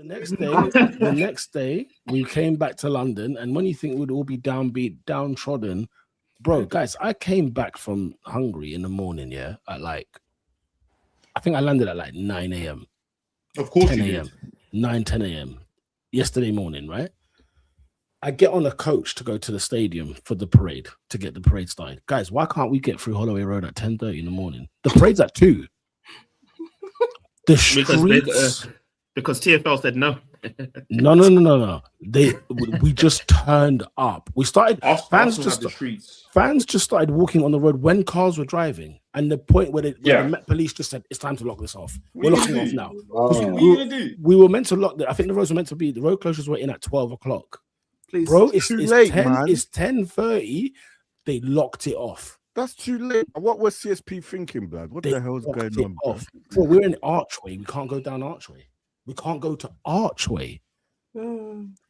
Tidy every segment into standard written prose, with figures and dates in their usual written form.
The next day, we came back to London, and when you think we'd all be downbeat, downtrodden, bro, guys, I came back from Hungary in the morning, yeah, at like, I think I landed at like 9 a.m. Of course 10 you a.m. did. 10 a.m. yesterday morning, right? I get on a coach to go to the stadium for the parade, to get the parade started. Guys, why can't we get through Holloway Road at 10:30 in the morning? The parade's at 2. The streets... Because TFL said no. No. We just turned up. We started. Fans just started walking on the road when cars were driving, and the point where the Met Police just said it's time to lock this off. We're locking off now. What are you gonna do? We were meant to lock. I think the roads were meant to be. The road closures were in at 12 o'clock. Please, bro, it's too late, 10. man. It's 10:30. They locked it off. That's too late. What was CSP thinking, blood? What the hell's going on, bro? Bro, we're in Archway. We can't go down Archway. We can't go to Archway.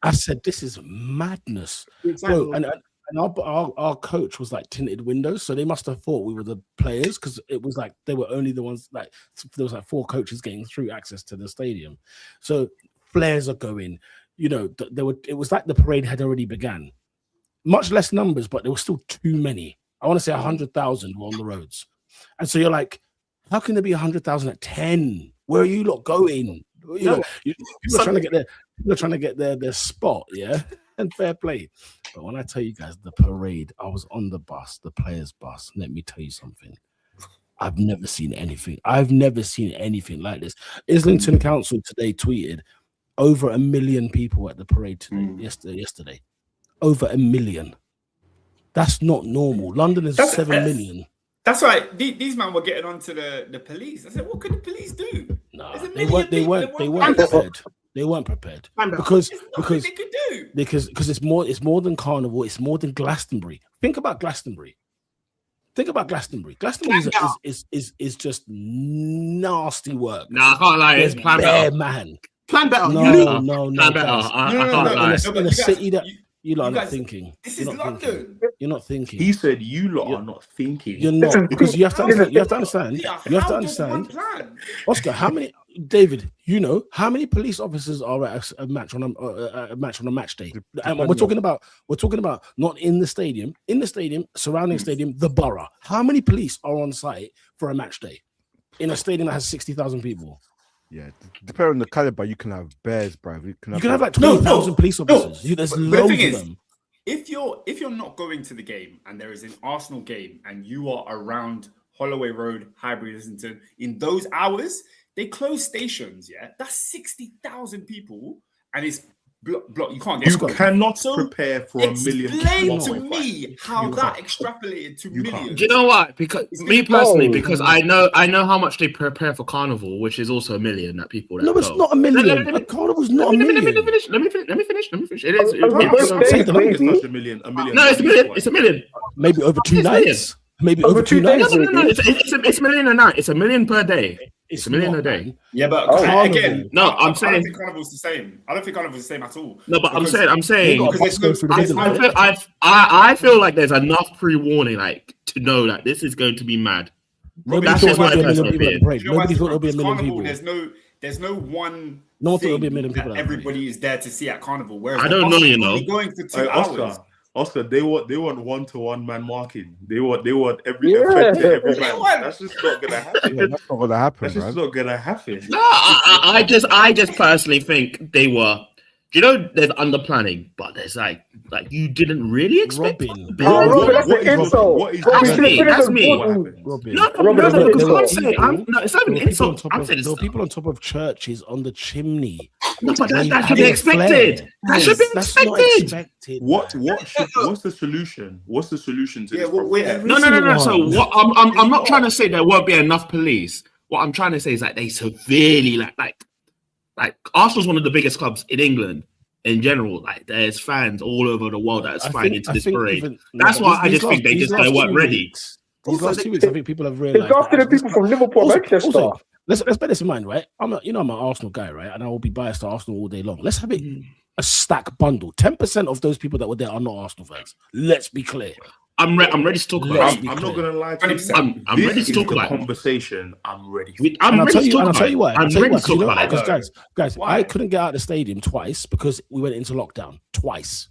I said, this is madness. Bro, and our coach was like tinted windows, so they must have thought we were the players, because it was like they were only the ones, like there was like 4 coaches getting through access to the stadium. So flares are going, you know, it was like the parade had already began. Much less numbers, but there were still too many. I want to say 100,000 were on the roads. And so you're like, how can there be 100,000 at 10? Where are you lot going? You know, people are trying to get their spot, yeah, and fair play. But when I tell you guys the parade, I was on the bus, the players' bus. Let me tell you something. I've never seen anything like this. Islington Council today tweeted over 1 million people at the parade today. Yesterday, over 1 million. That's not normal. London is 7 million. That's right. These men were getting onto the police. I said, what could the police do? No, they weren't prepared. They weren't prepared because they could do. Because it's more than Carnival. It's more than Glastonbury. Think about Glastonbury. Glastonbury is just nasty work. No, I can't lie. It's plan better, man. Plan better. No. Plan better. I can't lie. In a city that you lot are not thinking. This is London. You're not thinking. He said you lot are not thinking. You're not, because you have to understand. You have to understand. Oscar, how many? David, you know how many police officers are at a match on a match day? And we're talking about not in the stadium, surrounding stadium, the borough. How many police are on site for a match day in a stadium that has 60,000 people? Yeah, depending on the caliber, you can have bears, bro. You can have like 20,000 police officers. There's loads of them. If you're not going to the game and there is an Arsenal game and you are around Holloway Road, Highbury, Islington, in those hours, they close stations. Yeah, that's 60,000 people, and it's block. You can't get. You cannot prepare for 1 million. Explain to me how that extrapolated to millions. Do you know what? Because me personally, because I know how much they prepare for Carnival, which is also 1 million that people. No, it's not 1 million. Carnival's not 1 million. Let me finish. It is. It's not a million. No, it's 1 million. It's 1 million. Maybe over 2 nights. Maybe over 2 nights. No. It's 1 million a night. It's 1 million per day. It's 1 million a day. Yeah, but again, no, I'm saying I don't think Carnival's the same. I don't think Carnival's the same at all. No, but I'm saying because I feel like there's enough pre-warning, like to know that this is going to be mad. That's just my personal opinion. Nobody thought there'll be 1 million people. There's no one. No one thought there'll be 1 million people. Everybody is there to see at Carnival. Whereas I don't know, you know, going for 2 hours. Oscar, they want 1-to-1 man marking. They want every man. That's just not gonna happen. That's not gonna happen. That's just not gonna happen. No, I just personally think they were. You know, there's under planning, but there's like you didn't really expect. Robin, that's me. No, it's not an insult. I'm saying there were people on top of churches on the chimney. No, but that should be expected. That should be expected. What's the solution? What's the solution to this? No. So what? I'm not trying to say there won't be enough police. What I'm trying to say is that they severely like Arsenal's one of the biggest clubs in England in general. Like there's fans all over the world that's flying into this parade. That's why I just think they weren't ready. These last 2 weeks, I think people have realized. It's after the people from Liverpool, Manchester. Let's bear this in mind, right? I'm an Arsenal guy, right? And I will be biased to Arsenal all day long. Let's have it a stack bundle. 10% of those people that were there are not Arsenal fans. Let's be clear. I'm ready to talk about it. I'm not gonna lie to you. 100%. I'm ready to talk about conversation. I'm ready. I'm ready to talk I'll about tell you it. why. I'm ready to talk about it. Because guys, Why? I couldn't get out of the stadium twice because we went into lockdown twice.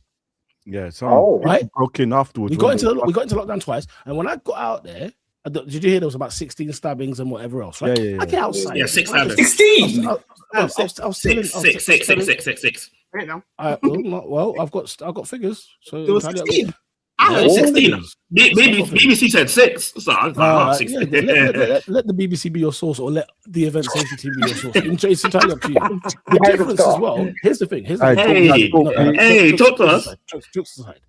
Yeah, some right? broke in afterwards. We got into lockdown twice, and when I got out there, did you hear there was about 16 stabbings and whatever else? Right? Yeah. I get outside. Yeah, 6 stabbings. 16. I was telling- Six. Right now. Well, I've got figures. So There was entirely up 16. to- Yeah, 16. figures. BBC said 6. So I was like, Yeah, 16. let the BBC be your source, or let the event safety team be your source. It's entirely up to you. The difference as well. Here's the thing. Hey, talk to us. Jokes aside.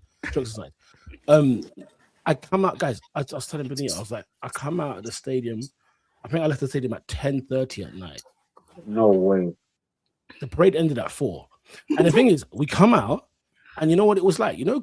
I come out, guys. I was telling Benita, I was like, I come out of the stadium. I think I left the stadium at 10:30 at night. No way. The parade ended at 4. And the thing is, we come out, and you know what it was like. You know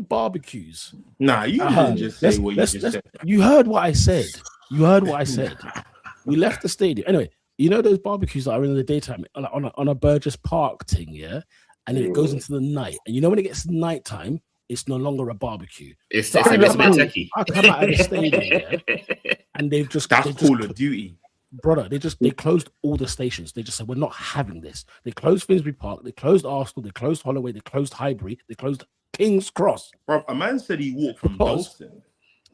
barbecues. Nah, you didn't just say what you just said. You heard what I said. We left the stadium. Anyway, you know those barbecues that are in the daytime, like on a Burgess Park thing, yeah? And then it goes into the night. And you know when it gets nighttime, it's no longer a barbecue. It's a bit techie. I come out of the stadium, yeah? And That's Call of Duty. Brother, they closed all the stations. They just said, we're not having this. They closed Finsbury Park, they closed Arsenal, they closed Holloway, they closed Highbury, they closed King's Cross. Bro, a man said he walked from Dalston.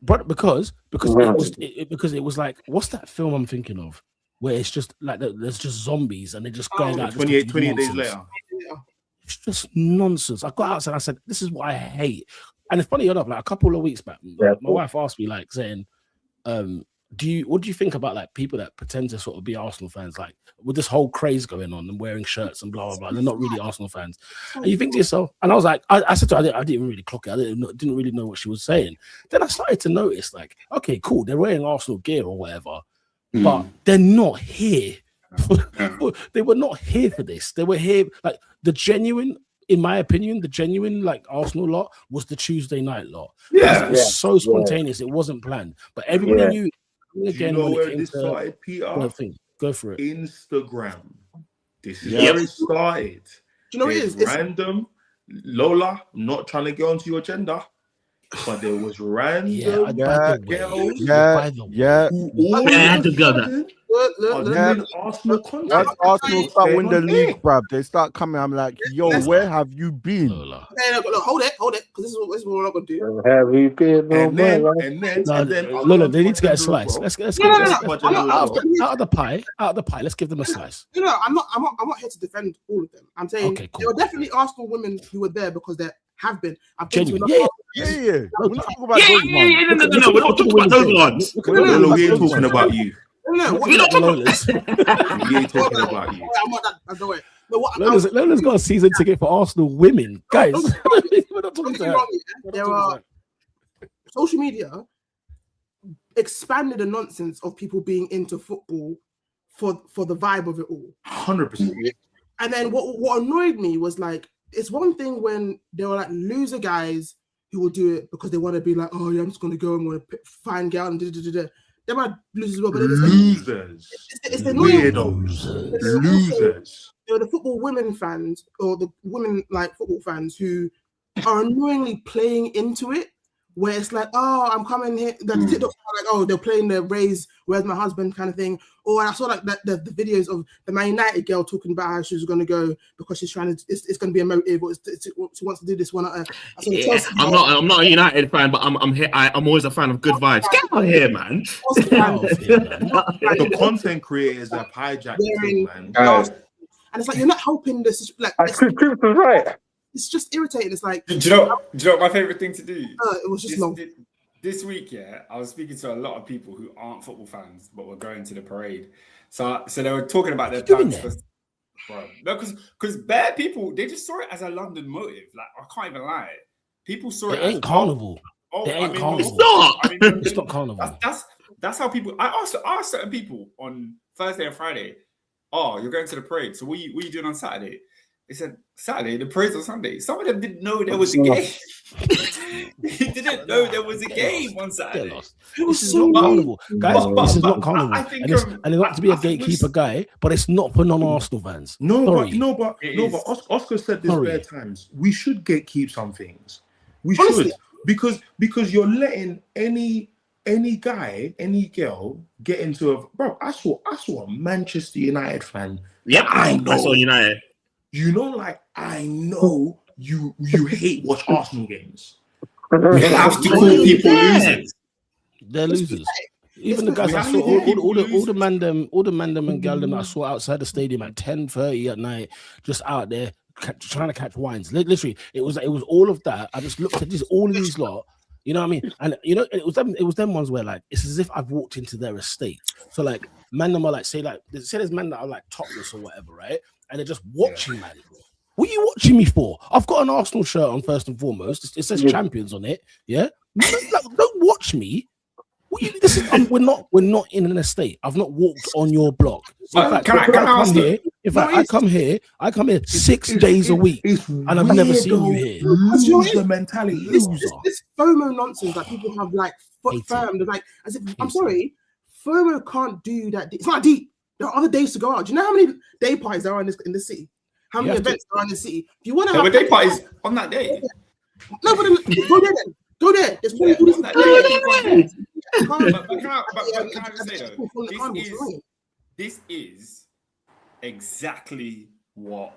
But because it was like, what's that film I'm thinking of? Where it's just like there's just zombies and they're just going out 28 days later. It's just nonsense. I got outside and I said, this is what I hate. And it's funny enough, like a couple of weeks back, my wife asked me, like, saying, what do you think about like people that pretend to sort of be Arsenal fans, like with this whole craze going on and wearing shirts and blah blah blah? They're not really Arsenal fans. And you think to yourself, and I was like, I said to her, I didn't really clock it. I didn't really know what she was saying. Then I started to notice, like, okay, cool, they're wearing Arsenal gear or whatever, but they're not here. They were not here for this. They were here like the genuine. In my opinion, the genuine like Arsenal lot was the Tuesday night lot. Yeah, it was so spontaneous. It wasn't planned, but everybody knew. Again, you know when where it this started, Peter? Go for it. Instagram. This is where it started. Do you know what it is? It's random. Lola, I'm not trying to get onto your agenda, but there was random girls. Who all together. Arsenal content. Once Arsenal start winning the league, bruv, they start coming. I'm like, yo, where have you been? Look, hold it, because this is what we're not gonna do. Have you been? And then, Lola, they need to get a slice. Let's get out of the pie. Let's give them a slice. No, I'm not here to defend all of them. I'm saying there were definitely Arsenal women who were there because there have been. I've been to yeah. We're not talking about those ones. No, we're not talking about those ones. No, we ain't talking about you. No, we're not talking about We ain't talking about you. I'm not that. Don't worry. Lola's got a season ticket for Arsenal women, guys. We're not talking about there are social media expanded the nonsense of people being into football for the vibe of it all. 100%. And then what annoyed me was like, it's one thing when there were like loser guys who will do it because they want to be like, oh yeah, I'm just gonna go and want to find girl and da. They might lose as well, but losers, it's annoying. weirdos, losers. There are the football women fans or the women like football fans who are annoyingly playing into it, where it's like, oh, I'm coming here. The TikTok like, oh, they're playing the Raise, Where's My Husband kind of thing. Or I saw like the videos of the Man United girl talking about how she was going to go because she's trying to. It's going to be a motive, or she wants to do this one. I'm not a United fan, but I'm here. I'm always a fan of good vibes. Get out of here, man. The content creators have hijacked it, man. And it's like you're not helping this. Like right. It's just irritating. It's like, do you know what my favorite thing to do? It was just long. This week, I was speaking to a lot of people who aren't football fans but were going to the parade. So they were talking about their plans. Because bare people, they just saw it as a London motive. Like, I can't even lie. People saw it. It ain't carnival. Carnival. It's not. It's not carnival. That's how people. I asked certain people on Thursday and Friday, "Oh, you're going to the parade. So what are you doing on Saturday?" They said, Saturday, the parade's on Sunday. Some of them didn't know there was a game. They didn't know there was a game on Saturday. This is not carnival. Guys, this is not carnival. And it's not to be a gatekeeper guy, but it's not for non-Arsenal fans. But Oscar said this bare times. We should gatekeep some things. We should. because you're letting any guy, any girl get into a bro. I saw a Manchester United fan. Yep, I know. I saw United. You know, like I know you hate watch Arsenal games. We have to call people losers. They're losers. Even the guys I saw, all the man them and gal them I saw outside the stadium at 10:30 at night, just out there trying to catch wines. Literally, it was all of that. I just looked at all of these lot. You know what I mean? And you know, it was them ones where like it's as if I've walked into their estate. So like man them are like say there's men that are like topless or whatever, right? And they're just watching man. What are you watching me for? I've got an Arsenal shirt on first and foremost. It says champions on it. Yeah, don't watch me. We're not in an estate. I've not walked on your block. I come here 6 days a week, and I've never seen you here. Loser mentality. This FOMO nonsense that people have like firm. They're like, as if I'm sorry, FOMO can't do that. It's not deep. There are other days to go out. Do you know how many day parties there are in this city? How many events there are in the city? If you want to have day parties on that day, no, but go there then. Go there. There's probably all this. But can I just say though, this is exactly what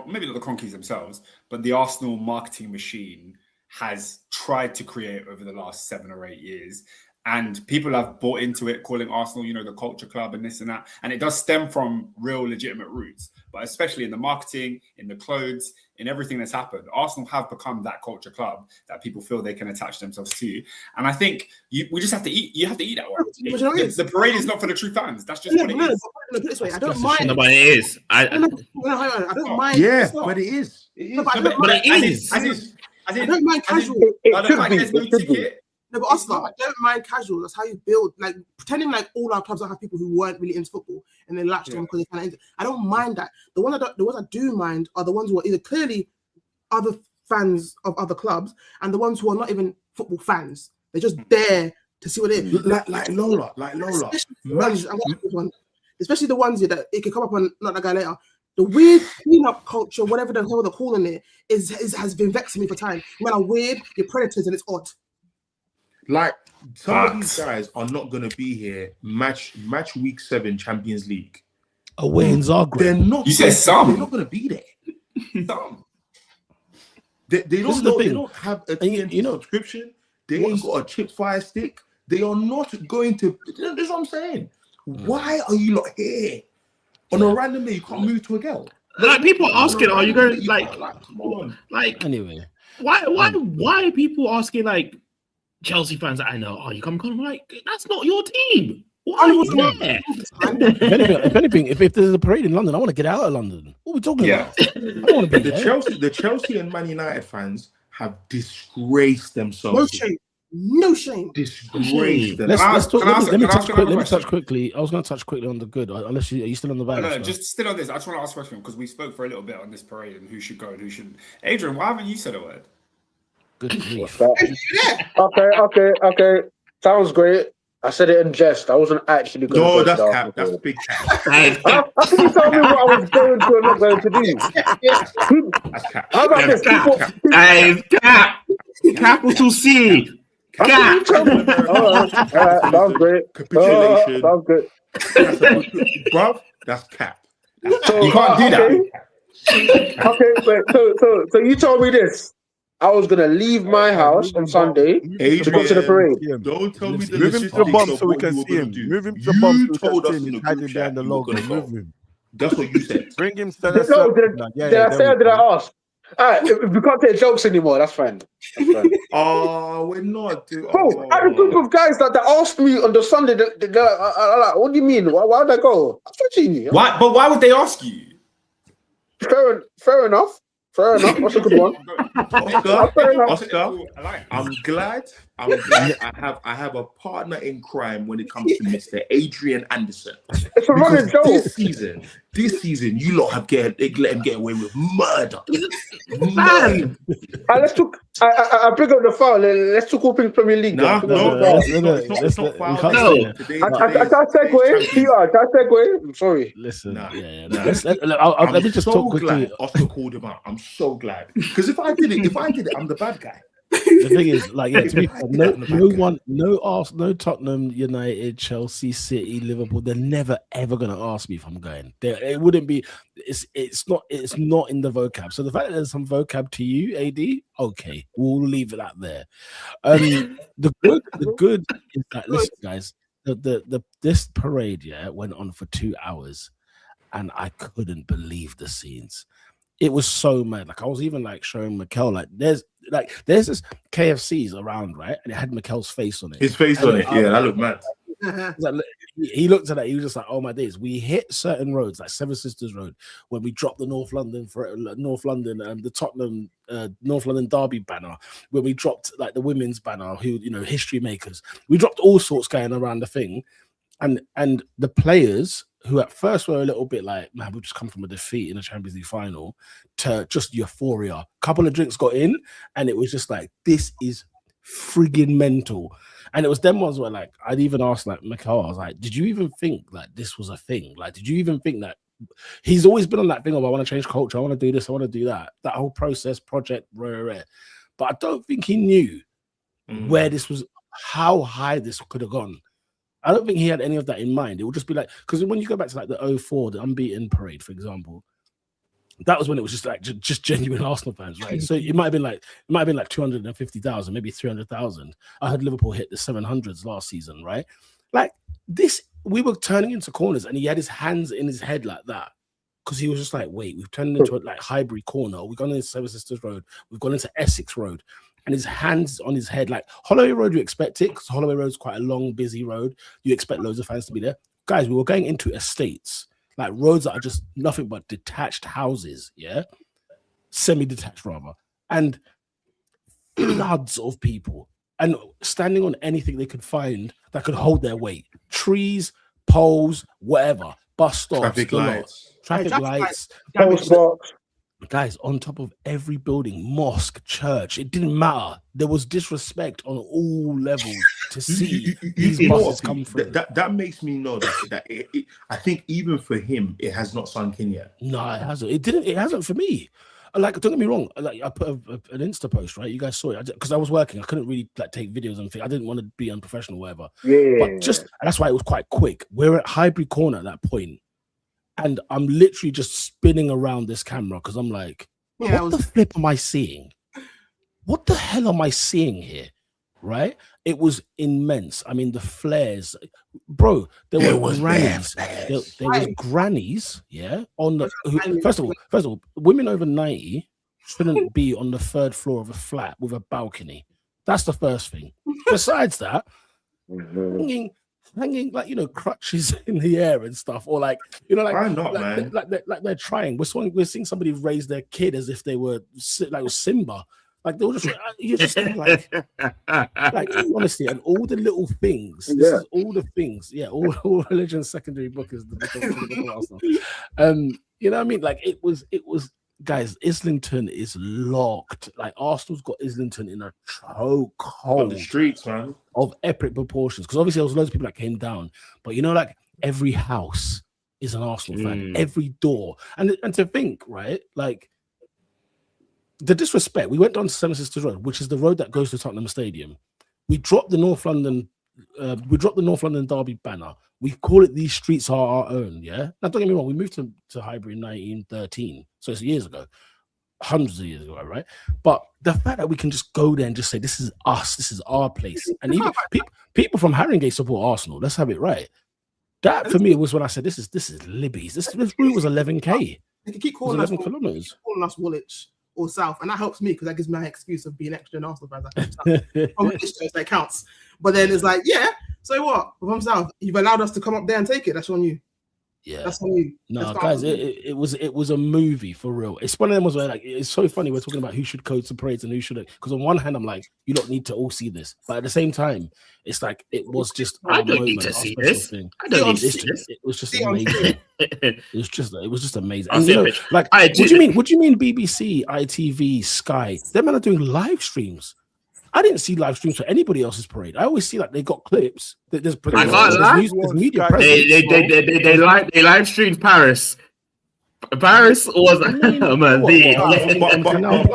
maybe not the Cronkies themselves, but the Arsenal marketing machine has tried to create over the last 7 or 8 years. And people have bought into it, calling Arsenal, you know, the culture club and this and that. And it does stem from real legitimate roots, but especially in the marketing, in the clothes, in everything that's happened, Arsenal have become that culture club that people feel they can attach themselves to. And I think we just have to eat. You have to eat that one. The parade is not for the true fans. That's just what it is. Put it this way, I don't mind. No, but it is. I don't mind. Yeah, but it is. But it is. I don't mind casual. There's no ticket. No, but Oscar, I don't mind casual. That's how you build, like pretending like all our clubs have people who weren't really into football and they latched on because they kind of into. I don't mind that. The ones I do mind are the ones who are either clearly other fans of other clubs and the ones who are not even football fans. They're just there to see what it is. Like Lola. Especially the ones that it can come up on not that guy later. The weird cleanup culture, whatever the hell they're calling it, has been vexing me for time. Men are weird, you're predators, and it's odd. Like some of these guys are not going to be here. Match week 7 Champions League away in Zagreb. They're not. You said some. They're not going to be there. Some. They don't have a TNT subscription. They ain't got a chip fire stick. They are not going to. That's what I'm saying. Why are you not here on a random day? You can't move to a girl. Like people are asking, are you going like? Come on. Like anyway, why are people asking like? Chelsea fans that I know, you come like that's not your team. Why are you there? If anything, if there's a parade in London, I want to get out of London. What are we talking about? I don't want to be there. The Chelsea and Man United fans have disgraced themselves. No shame. Disgraced them. Let's talk. Let me touch quickly. I was going to touch quickly on the good. Unless are you still on the vibe? No, just still on this. I just want to ask a question because we spoke for a little bit on this parade and who should go and who shouldn't. Adrian, why haven't you said a word? Good grief. Okay. Sounds great. I said it in jest. I wasn't actually going to. No, that's cap. That's big cap. How can you tell me what I was going to and not going to do? That's cap. How about this? Cap. Capital C. Cap. Sounds great. Capitulation. Sounds good. Bruv, that's cap. So, you can't do that. Okay, so you told me this. I was gonna leave my house on Sunday to go to the parade. Don't tell me the move him to the bomb so we can see him. Move him to the bomb so we can see him. He's hiding behind the logo. Move him. That's what you said. Bring him to Did I say or did I ask? Alright, we can't take jokes anymore. That's fine. Oh, we're not. Bro, I had a group of guys that asked me on the Sunday. What do you mean? Why would I go? I'm touching you. Why? But why would they ask you? Fair enough. That's a good one. Oscar, I'm glad I have a partner in crime when it comes to Mr. Adrian Anderson. It's a running joke. This season, you lot have let him get away with murder. Let's talk. I bring up the foul. Let's talk Open Premier League. No. It's not foul. I segue. I'm sorry. Listen, let me just talk quickly. Oscar called him out. I'm so glad because if I did it, I'm the bad guy. The thing is, like, yeah, to be fair, no Tottenham, United, Chelsea, City, Liverpool, they're never ever gonna ask me if I'm going. It wouldn't be. It's not in the vocab. So the fact that there's some vocab to you, AD, okay, we'll leave it at there. The good is that, listen, guys, this parade, yeah, went on for 2 hours, and I couldn't believe the scenes. It was so mad. Like, I was even like showing Mikel, like there's this KFCs around, right? And it had Mikel's face on it. His face on it. Yeah, that looked mad. Like, he looked at that. He was just like, "Oh my days!" We hit certain roads, like Seven Sisters Road, when we dropped the North London, the Tottenham North London Derby banner. When we dropped like the women's banner, who, you know, history makers. We dropped all sorts going around the thing, and the players, who at first were a little bit like, man, we've just come from a defeat in a Champions League final, to just euphoria. A couple of drinks got in, and it was just like, this is friggin' mental. And it was them ones where, like, I'd even asked, like, Mikel, I was like, did you even think like this was a thing? Like, did you even think that? He's always been on that thing of, I want to change culture, I want to do this, I want to do that. That whole process, project, rare. But I don't think he knew where this was, how high this could have gone. I don't think he had any of that in mind. It would just be like, because when you go back to like the 04, the unbeaten parade, for example, that was when it was just like just genuine Arsenal fans, right? So it might have been like 250,000, maybe 300,000. I heard Liverpool hit the 700s last season, right? Like this, we were turning into corners, and he had his hands in his head like that, because he was just like, wait, we've turned into like Highbury Corner, we've gone into Seven Sisters Road, we've gone into Essex Road. And his hands on his head, like Holloway Road, you expect it, because Holloway Road is quite a long, busy road. You expect loads of fans to be there. Guys, we were going into estates, like roads that are just nothing but detached houses, yeah? Semi-detached, rather. And floods of people. And standing on anything they could find that could hold their weight. Trees, poles, whatever. Bus stops. Traffic lights. Traffic lights. Guys, on top of every building, mosque, church, it didn't matter. There was disrespect on all levels to see these buses come through. That makes me know that I think even for him, it has not sunk in yet. No, it hasn't. It hasn't for me. Like, don't get me wrong. Like, I put an Insta post, right? You guys saw it because I was working. I couldn't really like take videos and things. I didn't want to be unprofessional, whatever. Yeah. But and that's why it was quite quick. We're at Highbury Corner at that point. And I'm literally just spinning around this camera because I'm like, what the flip am I seeing? What the hell am I seeing here? Right? It was immense. I mean, the flares, bro. There were grannies. There was grannies. Yeah. On the first of all, women over 90 shouldn't be on the third floor of a flat with a balcony. That's the first thing. Besides that, hanging like, you know, crutches in the air and stuff, or like, you know, like, why not, man? Like they're trying. We're seeing somebody raise their kid as if they were like Simba. Like they were just, you're just like honestly, and all the little things. This is all the things. Yeah, all religion's secondary book is the book of Arsenal. You know what I mean? Like it was. Guys, Islington is locked. Like Arsenal's got Islington in a chokehold on the streets, man, of epic proportions. Because obviously there was loads of people that came down, but you know, like every house is an Arsenal fan, every door, and to think, right, like the disrespect. We went down to Seven Sisters Road, which is the road that goes to Tottenham Stadium. We dropped the North London Derby banner. We call it "These Streets Are Our Own." Yeah. Now, don't get me wrong. We moved to Highbury in 1913, so it's years ago, hundreds of years ago, right? But the fact that we can just go there and just say, "This is us. This is our place," and even people from Haringey support Arsenal. Let's have it right. That for me was when I said, "This is Libby's." This route was 11k. They can keep calling us 11 kilometers. Calling us Woolwich or South, and that helps me because that gives me an excuse of being extra in Arsenal fans. That counts. But then it's like, yeah. So what? From South, you've allowed us to come up there and take it. That's on you. Yeah, that's on you. No, guys, it was a movie for real. It's one of them was where like it's so funny. We're talking about who should go to parades and who shouldn't. Because on one hand, I'm like, you don't need to all see this, but at the same time, it's like it was just. I don't need to see this. I don't need to see this. It was just amazing. It was just amazing. And, you know, like, what do you mean? What do you mean? BBC, ITV, Sky? Them men are doing live streams. I didn't see live streams for anybody else's parade. I always see like they got clips. There's media presence. They live streamed Paris. Paris was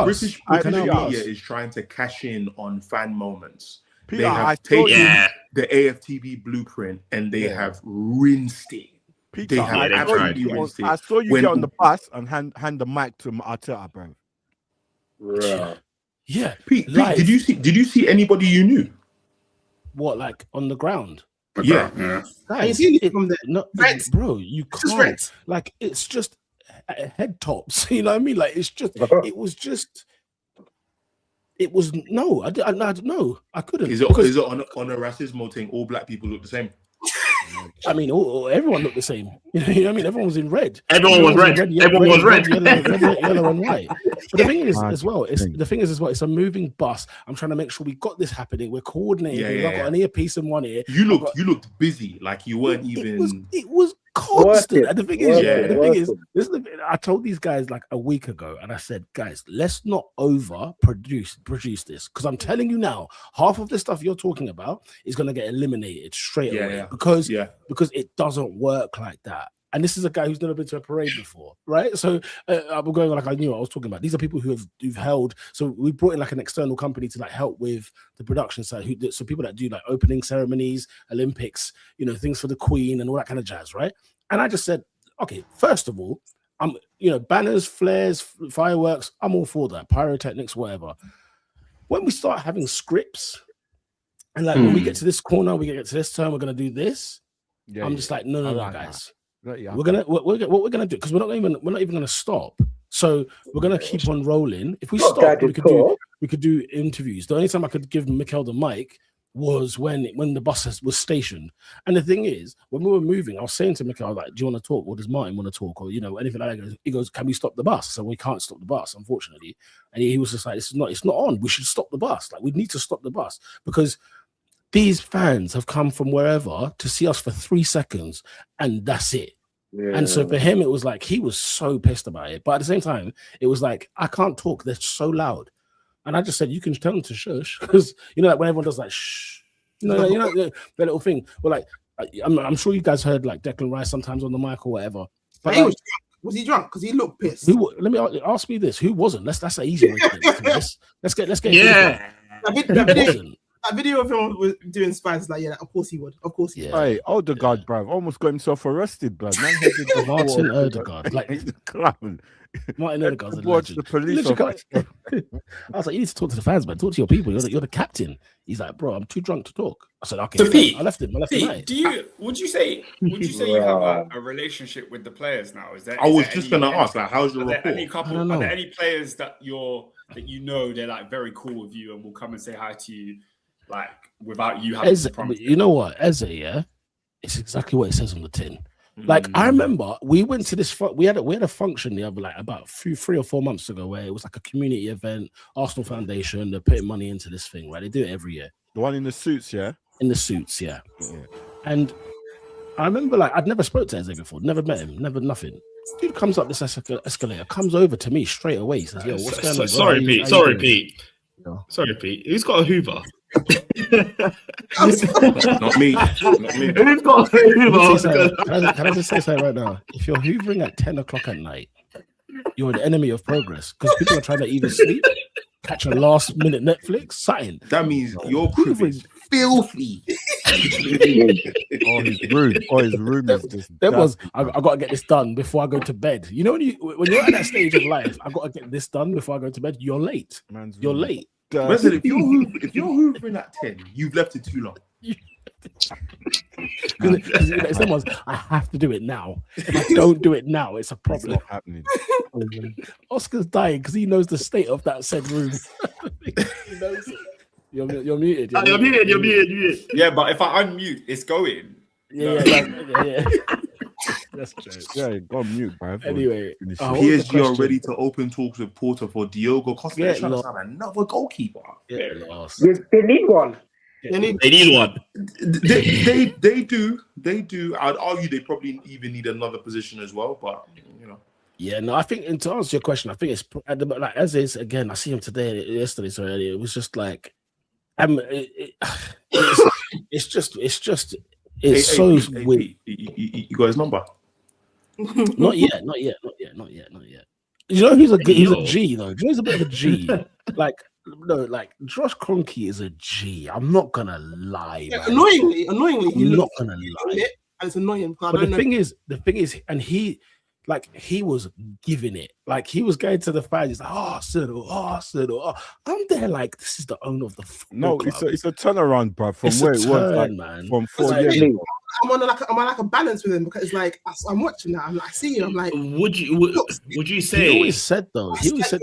British media is trying to cash in on fan moments. Peter, they have taken the AFTV blueprint and they have rinsed it. Peter, they have absolutely rinsed it. I saw you get on the bus and hand the mic to Arteta, bro. Yeah. Pete, did you see anybody you knew? What, like on the ground? Yeah. Guys, bro, you can't. Like, it's just head tops. You know what I mean? Like, it's just. It was no. I no. I couldn't. Is it on a racism thing? All black people look the same. I mean, everyone looked the same. You know what I mean? Everyone was in red. Everyone was red. Everyone was red. Yellow and white. But the thing is, as well, it's a moving bus. I'm trying to make sure we got this happening. We're coordinating. I've got an earpiece in one ear. You looked busy, like you weren't even. It was constant. And the thing is, this is I told these guys like a week ago, and I said, guys, let's not produce this, because I'm telling you now, half of the stuff you're talking about is going to get eliminated straight away because it doesn't work like that. And this is a guy who's never been to a parade before, right? So I'm going like I knew what I was talking about. These are people who've held. So we brought in like an external company to like help with the production side. So people that do like opening ceremonies, Olympics, things for the Queen and all that kind of jazz, right? And I just said, okay, first of all, banners, flares, fireworks, I'm all for that. Pyrotechnics, whatever. When we start having scripts and like when we get to this corner, we get to this turn, we're gonna do this. I'm just like, no, guys. What we're gonna do, because we're not even gonna stop. So we're gonna keep on rolling. If we stop, we could do interviews. The only time I could give Mikel the mic was when the bus was stationed. And the thing is, when we were moving, I was saying to Mikel, like, do you want to talk, or does Martin want to talk, or anything like that? He goes, can we stop the bus? So we can't stop the bus, unfortunately. And he was just like, it's not on. We should stop the bus. Like, we need to stop the bus, because these fans have come from wherever to see us for 3 seconds, and that's it. Yeah. And so for him, it was like he was so pissed about it. But at the same time, it was like, I can't talk. They're so loud. And I just said, you can tell them to shush, because like when everyone does like shh, that little thing. Well, like I'm sure you guys heard like Declan Rice sometimes on the mic or whatever. But he was drunk. Was he drunk? Because he looked pissed. Let me ask me this: who wasn't? That's an easy way to get this. Let's get. Yeah. That video of him was doing spies, like, of course he would. Of course he would. Hey, Odegaard, bruv, almost got himself arrested, bruv. Martin Odegaard, like he's a clown. Martin Odegaard's a watch the police. I was like, you need to talk to the fans, man. Talk to your people. You're the captain. He's like, bro, I'm too drunk to talk. I said, okay. So Pete, I left him. Would you say you have a relationship with the players now? Is there? I was just gonna ask, like, how's your rapport? Are there any players that they're like very cool with you and will come and say hi to you, like, without you having to promise? You know what, Eze, it's exactly what it says on the tin. Like, I remember we went to this. We had a function the other, like, about 3 or 4 months ago, where it was like a community event. Arsenal Foundation, they're putting money into this thing, right? They do it every year. The one in the suits, yeah. In the suits, yeah. And I remember, like, I'd never spoke to Eze before, never met him, never nothing. Dude comes up this escalator, comes over to me straight away. Says, "Yo, what's going on?" Sorry, Pete. Sorry, Pete. Who's got a Hoover? Not me. Who's got a Hoover? Can I just say something right now? If you're hoovering at 10 o'clock at night, you're an enemy of progress, because people are trying to either sleep, catch a last minute Netflix, something. That means your crib is filthy. His room is just. I got to get this done before I go to bed. You know, when you're at that stage of life, I got to get this done before I go to bed. You're late. You're late. Listen, if you're hoovering at 10, you've left it too long. Someone's, I have to do it now. If I don't do it now, it's a problem. It's not happening. Oscar's dying because he knows the state of that said room. He knows it. You're muted. You're muted. Yeah, but if I unmute, it's going. Yeah. That's true. Yeah, go on mute, bro. Anyway, PSG are ready to open talks with Porto for Diogo Costa. They're trying to sign another goalkeeper. They need one. They need one. They do. I'd argue they probably even need another position as well, but Yeah, no, I think, and to answer your question, I think it's like, as is, again, I see him yesterday, sorry, it was just like, it's so weird. You got his number? Not yet. You know he's a G though. You know he's a bit of a G. Like Josh Kroenke is a G. I'm not gonna lie. Yeah, annoyingly, I'm not gonna lie. And it's annoying. But the thing is, and he was giving it. Like he was going to the fans. He's like, Arsenal. I'm there like, this is the owner of the No, club. it's a turnaround, bro. From where it was, like, man. From 4 years ago. I'm on a balance with him because it's like I'm watching that. I see you. I'm like, would you say? He always said though. He always said,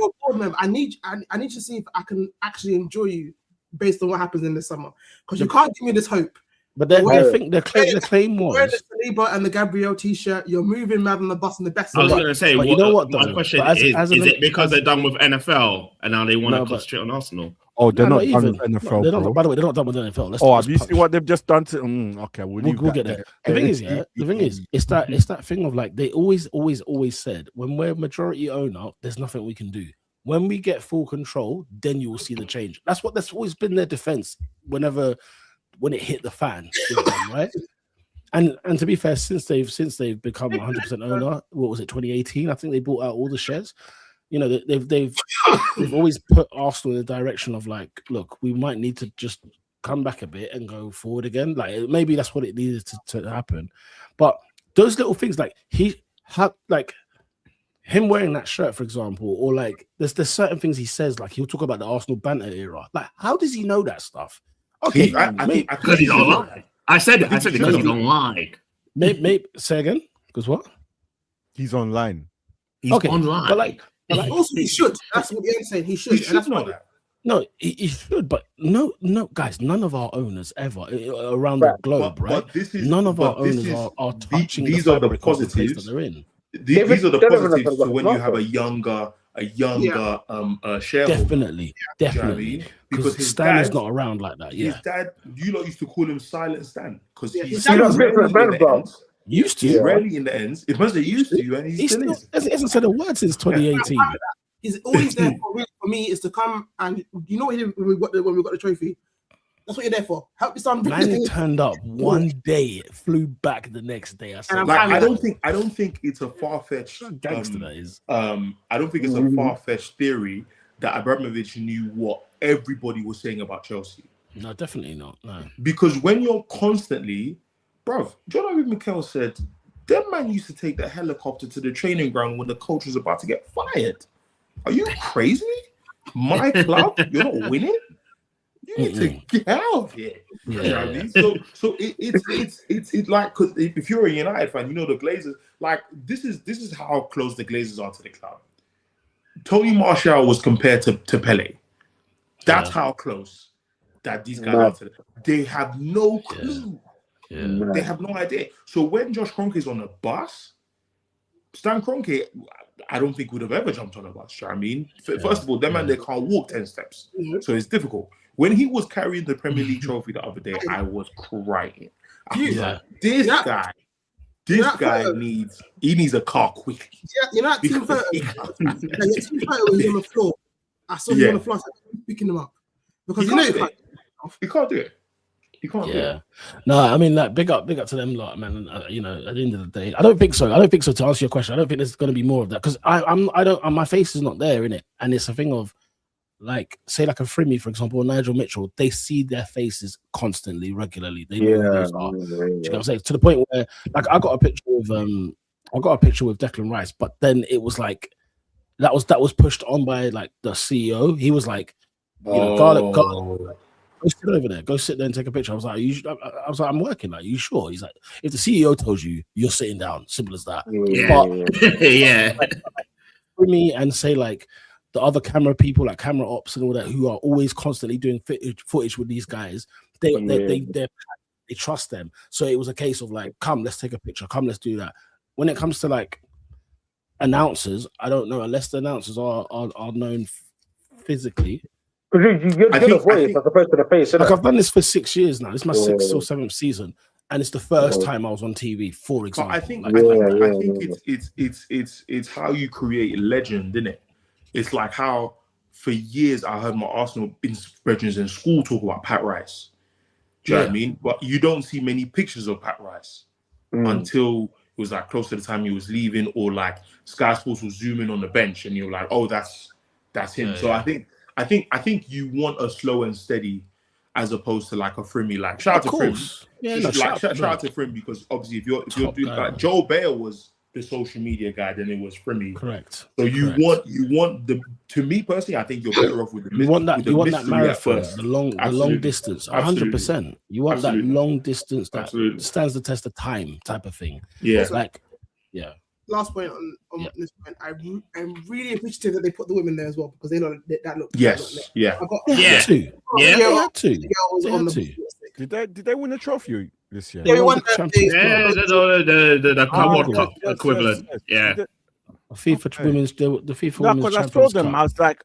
I need to see if I can actually enjoy you based on what happens in the summer, because you can't give me this hope. But then I think the claim was wearing the Saliba and the Gabriel t-shirt. You're moving mad on the bus in the best. I was going to say, you know what? My question is it because they're done with NFL and now they want to concentrate on Arsenal? Oh, they're not done with NFL. By the way, they're not done with NFL. Have you seen what they've just done to? Okay, we'll get there. The thing is, it's that thing of like they always said, when we're majority owner, there's nothing we can do. When we get full control, then you will see the change. That's always been their defense when it hit the fan, with them, right? And to be fair, since they've become 100% owner, what was it, 2018? I think they bought out all the shares. You know, they've always put Arsenal in the direction of like, look, we might need to just come back a bit and go forward again. Like maybe that's what it needed to happen. But those little things, like he had, like him wearing that shirt, for example, or like there's certain things he says, like he'll talk about the Arsenal banter era. Like, how does he know that stuff? Okay, because he's online. I said it because he's online. Maybe say again. Because what? He's online. He's online. But like also he should. That's what you're saying. He should. He should know that. No, he should. But no, guys. None of our owners ever around the globe, right? None of our owners are touching. These are the positives that they're in. These are the positives to when you have a younger shareholder. Definitely. You know what I mean? Because his Stan is dad, not around like that. Yeah, his dad, you lot used to call him Silent Stan because he's used to. He's rarely in the ends. It must have used to, and he still is. He hasn't said a word since 2018. He's always there for me is to come and you know what he did when we got the trophy. That's what you're there for. Help your son. Man turned up one day, flew back the next day. I don't think it's a far-fetched gangster that is. I don't think it's a far-fetched theory that Abramovich knew what everybody was saying about Chelsea. No, definitely not. No. Because when you're constantly, bruv, John Mikel said, them man used to take the helicopter to the training ground when the coach was about to get fired. Are you crazy? My club, you're not winning? You need to get out of here. Yeah. You know what I mean? So it's like, because if you're a United fan, you know the Glazers. Like this is how close the Glazers are to the club. Tony Martial was compared to Pele. That's how close that these guys are to them. They have no clue. Yeah. They have no idea. So when Josh Kroenke is on a bus, Stan Kroenke, I don't think would have ever jumped on a bus. You know what I mean? First of all, them man, they can't walk 10 steps. So it's difficult. When he was carrying the Premier League trophy the other day, I was crying. I was like, this guy needs a car quickly. Yeah, you know that team photo? Team photo was on the floor. I saw him on the floor. I was picking him up. Because you can't do it. You can't do it. No, I mean, like, big up to them lot, man. You know, at the end of the day, I don't think so. To answer your question, I don't think there's going to be more of that because my face is not there in it, and it's a thing of like, say, like a Frimmy, for example, or Nigel Mitchell. They see their faces constantly, regularly. They know who those are. You know what I'm saying? To the point where, like, I got a picture with Declan Rice, but then it was like that was pushed on by like the CEO. He was like, you know, Garlic, go sit over there. Go sit there and take a picture. I was like, I'm working. Like, you sure? He's like, if the CEO tells you, you're sitting down. Simple as that. But for me, and say like the other camera people, like camera ops and all that, who are always constantly doing footage with these guys, they trust them. So it was a case of like, come, let's take a picture. Come, let's do that. When it comes to like announcers, I don't know, unless the announcers are known physically. You're the voice as opposed to the face. Like, I've done this for 6 years now. This is my 6th or 7th season, and it's the first time I was on TV, for example. But I think it's how you create legend, isn't it? It's like how for years I heard my Arsenal brethren in school talk about Pat Rice. Do you know what I mean? But you don't see many pictures of Pat Rice until was like close to the time he was leaving, or like Sky Sports was zooming on the bench, and you're like, oh, that's him. Yeah, so yeah. I think you want a slow and steady, as opposed to like a Frimmy. Like shout out to Frim. Yeah, no, shout out to Frim, because obviously if you're doing guy, like Joel Bayer was the social media guy, then it was Frimmy. Correct. So you want the, to me personally, I think you're better off with the you want that marathon, first. the long distance, 100%. You want that long distance that stands the test of time type of thing. Yeah, like yeah. Last point on this point, I'm really appreciative that they put the women there as well, because they know that look. Yes, yeah. Two. Did they win a trophy this year? Yeah, we won the World Cup equivalent. Yeah. The FIFA women's, the FIFA No, women's because I saw Champions them, Cup. I was like,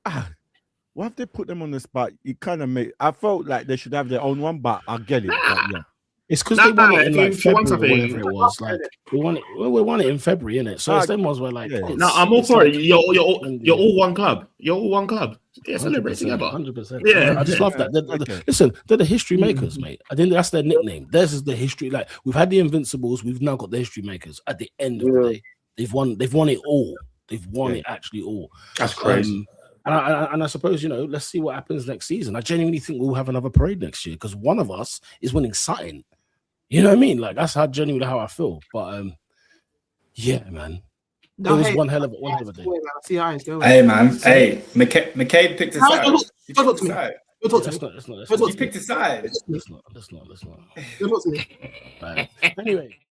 why have they put them on the spot? It kind of made. I felt like they should have their own one, but I get it. But yeah. It's because they won it in like February, or whatever it was. Like we won it in February, innit? So it's them ones were like, no, I'm all for it. You're all one club. You're all one club. Yeah, celebrate together. 100%. Yeah, I just love that. Listen, they're the history makers, mate. I think that's their nickname. Theirs is the history. Like we've had the Invincibles, we've now got the history makers. At the end of the day, they've won it all. They've won it actually all. That's crazy. And I suppose, let's see what happens next season. I genuinely think we'll have another parade next year, because one of us is winning something. You know what I mean? Like that's how I feel. But yeah, man. It was one hell of a day. See how it's going. Hey man, McCabe picked a side. He picked a side. Let's not. Anyway.